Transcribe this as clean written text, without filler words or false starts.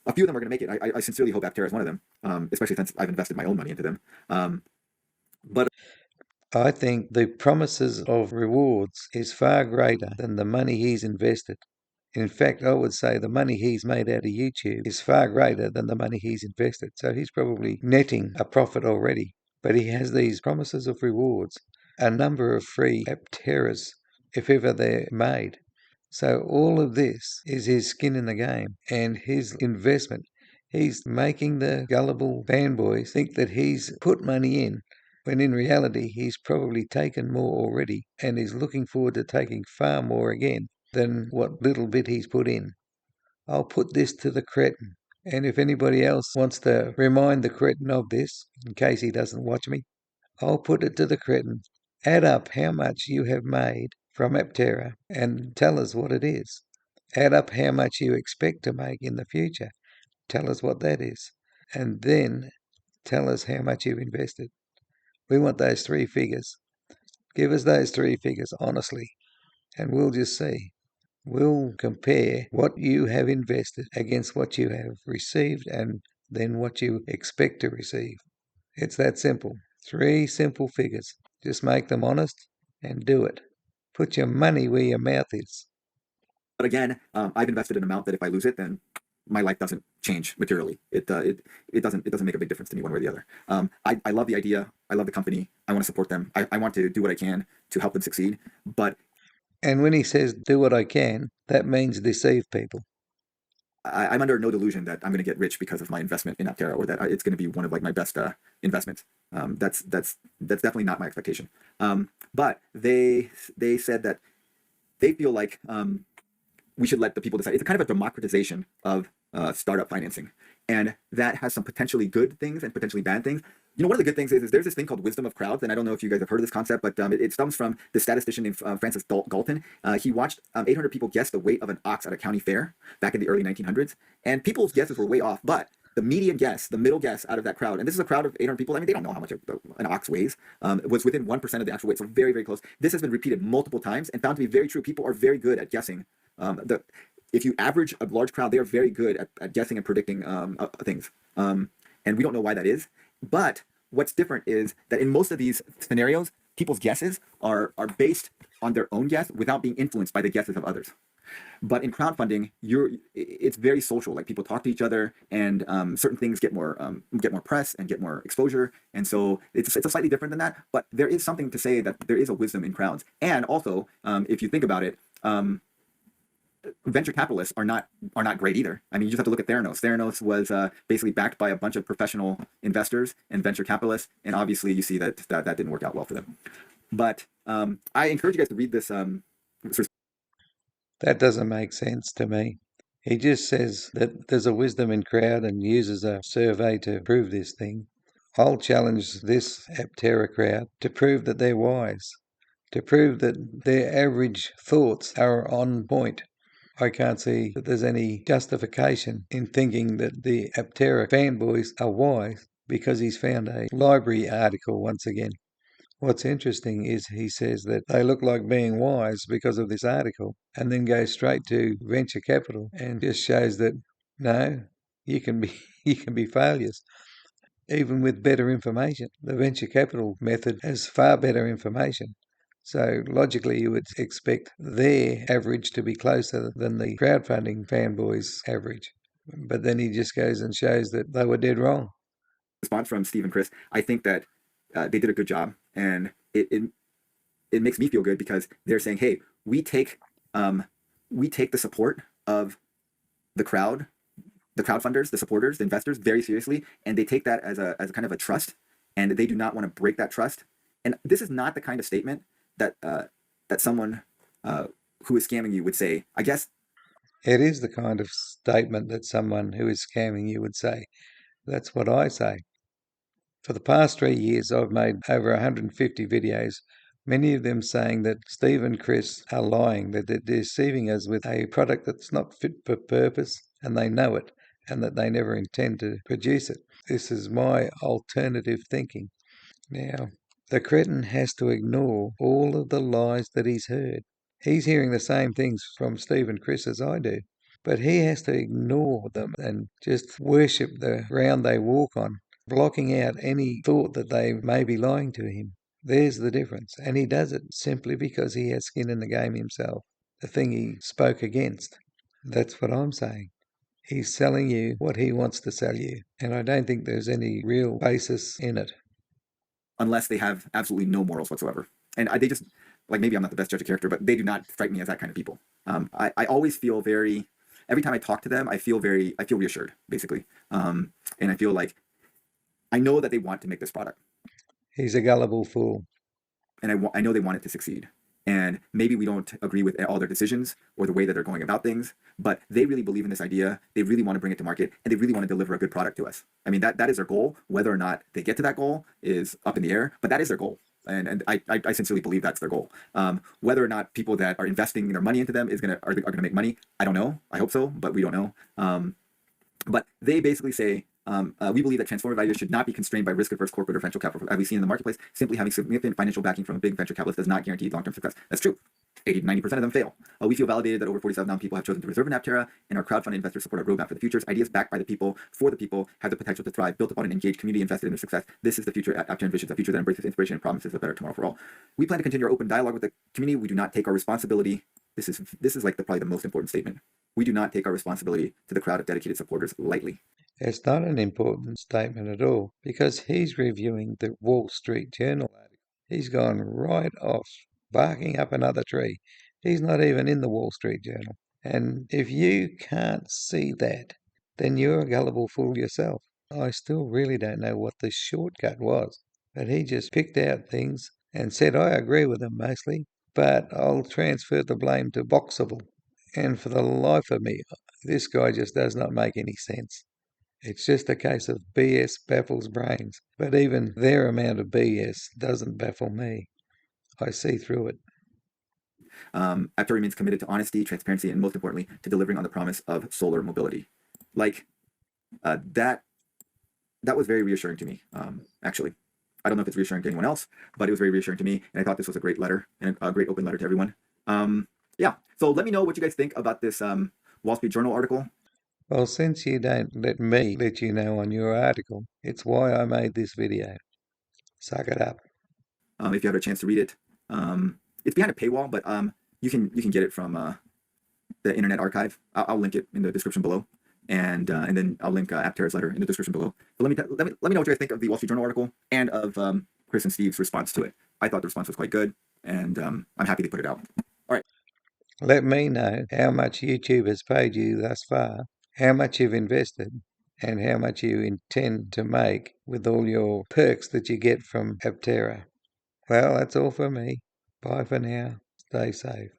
a few of them are going to make it. I sincerely hope Aptera is one of them, especially since I've invested my own money into them. But I think the promises of rewards is far greater than the money he's invested. In fact, I would say the money he's made out of YouTube is far greater than the money he's invested. So he's probably netting a profit already. But he has these promises of rewards, a number of free Apteras, if ever they're made. So all of this is his skin in the game and his investment. He's making the gullible fanboys think that he's put money in, when in reality he's probably taken more already and is looking forward to taking far more again than what little bit he's put in. I'll put this to the cretin. And if anybody else wants to remind the cretin of this, in case he doesn't watch me, I'll put it to the cretin. Add up how much you have made from Aptera and tell us what it is. Add up how much you expect to make in the future. Tell us what that is. And then tell us how much you've invested. We want those three figures. Give us those three figures honestly, and we'll just see. We'll compare what you have invested against what you have received and then what you expect to receive. It's that simple. Three simple figures. Just make them honest and do it. Put your money where your mouth is. again, I've invested an amount that if I lose it, then my life doesn't change materially. It doesn't make a big difference to me one way or the other. I love the idea. I love the company. I want to support them. I want to do what I can to help them succeed. But And when he says do what I can, that means deceive people. I'm under no delusion that I'm going to get rich because of my investment in Aptera, or that it's going to be one of like my best investments. That's definitely not my expectation. But they said that they feel like we should let the people decide. It's a kind of a democratization of startup financing, and that has some potentially good things and potentially bad things. One of the good things is there's this thing called wisdom of crowds, and I don't know if you guys have heard of this concept, but it stems from the statistician named Francis Galton. He watched 800 people guess the weight of an ox at a county fair back in the early 1900s, and people's guesses were way off, but the median guess, the middle guess out of that crowd, and this is a crowd of 800 people. I mean, they don't know how much an ox weighs. Was within 1% of the actual weight, so very, very close. This has been repeated multiple times and found to be very true. People are very good at guessing. If you average a large crowd, they are very good at guessing and predicting things. And we don't know why that is. But what's different is that in most of these scenarios, people's guesses are based on their own guess without being influenced by the guesses of others. But in crowdfunding, it's very social. Like people talk to each other, and certain things get more press and get more exposure. And so it's a slightly different than that. But there is something to say that there is a wisdom in crowds. And also, if you think about it, venture capitalists are not great either. I mean, you just have to look at Theranos. Theranos was basically backed by a bunch of professional investors and venture capitalists, and obviously you see that didn't work out well for them. But I encourage you guys to read this. That doesn't make sense to me. He just says that there's a wisdom in crowd and uses a survey to prove this thing. I'll challenge this Aptera crowd to prove that they're wise, to prove that their average thoughts are on point. I can't see that there's any justification in thinking that the Aptera fanboys are wise because he's found a library article once again. What's interesting is he says that they look like being wise because of this article and then goes straight to venture capital and just shows that no, you can be you can be failures even with better information. The venture capital method has far better information. So logically, you would expect their average to be closer than the crowdfunding fanboys' average. But then he just goes and shows that they were dead wrong. Response from Steve and Chris. I think that they did a good job, and it makes me feel good because they're saying, hey, we take the support of the crowd, the crowdfunders, the supporters, the investors very seriously, and they take that as a kind of a trust, and they do not want to break that trust. And this is not the kind of statement that someone who is scamming you would say. I guess It is the kind of statement that someone who is scamming you would say. That's what I say. For the past 3 years, I've made over 150 videos, many of them saying that Steve and Chris are lying, that they're deceiving us with a product that's not fit for purpose, and they know it, and that they never intend to produce it. This is my alternative thinking. Now, the cretin has to ignore all of the lies that he's heard. He's hearing the same things from Steve and Chris as I do. But he has to ignore them and just worship the ground they walk on, blocking out any thought that they may be lying to him. There's the difference. And he does it simply because he has skin in the game himself, the thing he spoke against. That's what I'm saying. He's selling you what he wants to sell you. And I don't think there's any real basis in it. Unless they have absolutely no morals whatsoever. And they just, like, maybe I'm not the best judge of character, but they do not strike me as that kind of people. I always feel very, every time I talk to them, I feel reassured, basically. And I feel like I know that they want to make this product, He's a gullible fool. and I know they want it to succeed. And maybe we don't agree with all their decisions or the way that they're going about things, but they really believe in this idea. They really want to bring it to market, and they really want to deliver a good product to us. I mean, that is their goal. Whether or not they get to that goal is up in the air, but that is their goal. And I sincerely believe that's their goal. Whether or not people that are investing their money into them are gonna make money, I don't know. I hope so, but we don't know. But they basically say, we believe that transformative ideas should not be constrained by risk-averse corporate or venture capital. As we've seen in the marketplace, simply having significant financial backing from a big venture capitalist does not guarantee long-term success. That's true. 80 to 90% of them fail. We feel validated that over 47,000 people have chosen to reserve in Aptera, and our crowdfunded investors support our roadmap for the future. Ideas backed by the people, for the people, have the potential to thrive, built upon an engaged community invested in their success. This is the future Aptera envisions, a future that embraces inspiration and promises a better tomorrow for all. We plan to continue our open dialogue with the community. We do not take our responsibility. This is like probably the most important statement. We do not take our responsibility to the crowd of dedicated supporters lightly. It's not an important statement at all because he's reviewing the Wall Street Journal article. He's gone right off, barking up another tree. He's not even in the Wall Street Journal. And if you can't see that, then you're a gullible fool yourself. I still really don't know what the shortcut was, but he just picked out things and said, I agree with them mostly, but I'll transfer the blame to Boxable. And for the life of me, this guy just does not make any sense. It's just a case of BS baffles brains, but even their amount of BS doesn't baffle me. I see through it. Aptera remains committed to honesty, transparency, and most importantly, to delivering on the promise of solar mobility. Like that was very reassuring to me, actually. I don't know if it's reassuring to anyone else, but it was very reassuring to me, and I thought this was a great letter and a great open letter to everyone. Yeah, so let me know what you guys think about this Wall Street Journal article. Well, since you don't let me let you know on your article, it's why I made this video. Suck it up. If you had a chance to read it, it's behind a paywall, but you can get it from the Internet Archive. I'll link it in the description below, and then I'll link Aptera's letter in the description below. But let me know what you guys think of the Wall Street Journal article and of Chris and Steve's response to it. I thought the response was quite good, and I'm happy they put it out. All right. Let me know how much YouTube has paid you thus far, how much you've invested, and how much you intend to make with all your perks that you get from Aptera. Well, that's all for me. Bye for now. Stay safe.